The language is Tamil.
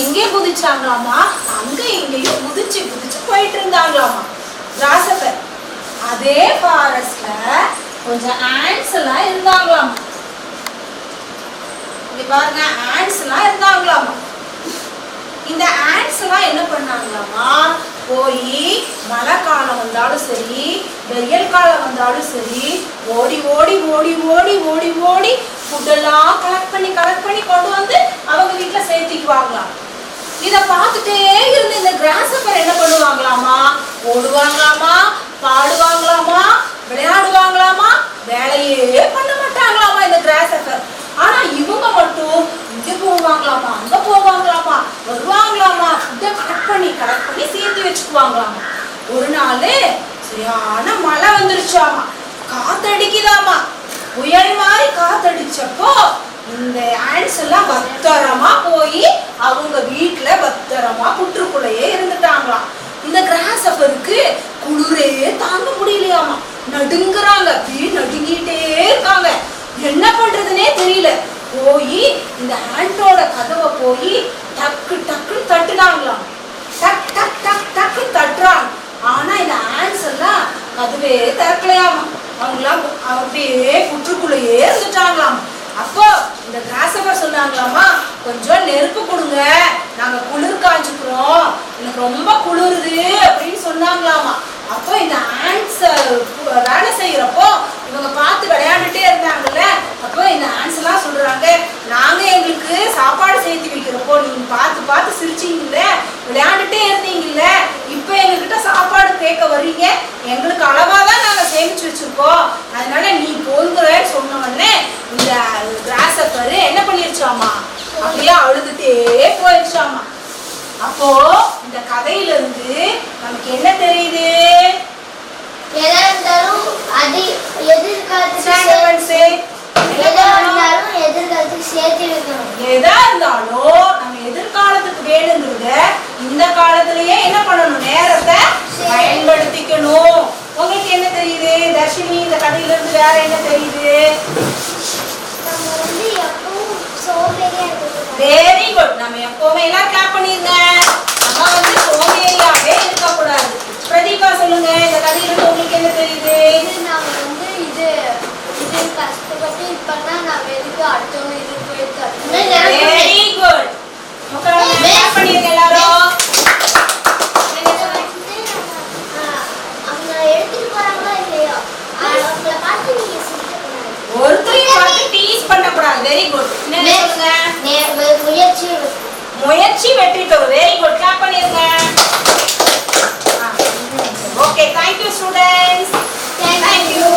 எங்கே குதிச்சாங்களாமா, அங்க இங்கேயும் குதிச்சு குதிச்சு போயிட்டு இருந்தாங்களாமா கிராஸபர். அதே ஃபாரஸ்ட்ல கொஞ்சம் ஆண்ட்ஸ் எல்லாம் இருந்தாங்களாமா. இங்க பாருங்க, ஆண்ட்ஸ் எல்லாம் இருந்தாங்களாமா. இந்த ஆண்ட்ஸ் எல்லாம் என்ன பண்ணாங்களாமா, போய் மழை காலம் வந்தாலும் சரி வெயில் காலம் வந்தாலும் சரி ஓடி ஓடி ஓடி ஓடி ஓடி ஓடி ஃபுட்டெல்லாம் கலெக்ட் பண்ணி கொண்டு வந்து அவங்க வீட்டில் சேர்த்திக்குவாங்களாம். இதை பார்த்துட்டே இருந்து இந்த கிராஸபர் என்ன பண்ணுவாங்களாமா, ஓடுவாங்களாமா, பாடுவாங்களாமா, விளையாடுவாங்களாமா, வேலையே பண்ண மாட்டாங்களாமா இந்த கிராஸபர். ஆனா இவங்க மட்டும் இங்க போவாங்களாமா, அங்க போவாங்களாமா, வருவாங்களாமா, ஃபுட்டை கலெக்ட் பண்ணி சேர்த்து வச்சுக்குவாங்களாமா. ஒரு நாள் சரியான மழை வந்துருச்சாமா, காத்தடிக்குதாமா. புயல் மாதிரி காத்தடிச்சப்போ இந்த ஆண்ட்ஸ் எல்லாம் பத்திரமா போய் அவங்க வீட்டுல பத்திரமா புற்றுக்குள்ளேயே இருந்துட்டாங்களாம். இந்த கிராஸபருக்கு குளிரே தாங்க முடியலையாமா, நடுங்குறாங்க, அப்படியே நடுங்கிட்டே இருக்காங்க. என்ன பண்றதுன்னே தெரியல. போய் இந்த ஆண்டோட கதவை போய் டக்கு டக்குன்னு தட்டுனாங்களாம். டக் டக் டக் டக்கு தட்டுறாங்க. ஆனா இந்த ஆண்ட்ஸ் எல்லாம் கதவே திறக்கலையாமா, அவங்களாம் அப்படியே புற்றுக்குள்ளேயே இருந்துட்டாங்களாம். அப்போ இந்த கிராஸபர் சொன்னாங்களாமா, கொஞ்சம் நெருப்பு கொடுங்க, நாங்க குளிர் காஞ்சுக்கிறோம், எனக்கு ரொம்ப குளிருது அப்படின்னு சொன்னாங்களாமா. அப்போ இந்த ஆண்ட்ஸ் வேலை செய்யறப்போ இவங்க பார்த்து விளையாண்டுட்டே இருந்தாங்கல்ல, அப்போ இந்த ஆண்ட்ஸ் எல்லாம் சொல்றாங்க, நாங்க எங்களுக்கு சாப்பாடு சேர்த்து வைக்கிறப்போ நீங்க பார்த்து பார்த்து சிரிச்சீங்கல்ல, விளையாண்டுட்டே இருந்தீங்கல்ல, இப்ப எங்ககிட்ட சாப்பாடு கேட்க வர்றீங்க, எங்களுக்கு அளவாதான் நாங்க சேமிச்சு வச்சிருக்கோம், அதனால நீ போங்கிறன்னு சொன்ன உடனே இந்த கிராஸபர் என்ன பண்ணிருச்சாமா, அப்படியே அழுதுட்டே போயிடுச்சாமா. அப்போ இந்த கதையில இருந்து நமக்கு என்ன தெரியுது, எதா இருந்தாலும் எதிர்காலத்துக்கு சேர்த்து வைக்கணும். எதா இருந்தாலும் நம்ம எதிர்காலத்துக்கு வேணுங்கிறத இந்த காலத்திலேயே என்ன பண்ணணும், நேரத்தை பயன்படுத்திக்கணும். உங்களுக்கு என்ன தெரியுது தர்ஷினி, இந்த கதையில இருந்து வேற என்ன தெரியுது? நம்ம எப்பவும் சோம்பேறியா இருக்கக்கூடாது. வெரி குட், நம்ம எப்பவுமே எல்லாம் கிளாப் பண்ணிருங்க. நம்ம சோம்பேறியாவே இருக்கக்கூடாது. பிரதீபா சொல்லுங்க, இந்த கதையில இருந்து உங்களுக்கு என்ன தெரியுது? நாம இது கஷ்டப்பட்டு இப்பனா நான் எதுக்கு அடுத்தவங்க இது போயிட்டு. வெரி குட், கிளாப் பண்ணிருங்க எல்லாரும். அவங்க எடுத்துட்டு போறாங்களா இல்லையா, அவங்கள பார்த்து நீங்க சிரிக்கக்கூடாது, ஒருத்தரையும் பார்த்து டீஸ் பண்ணக்கூடாது. Very good. என்ன சொல்லுங்க? முயற்சி வெற்றி பெறும். வெரி குட், கிளாப் பண்ணிருங்க. Okay, thank you students. Thank you.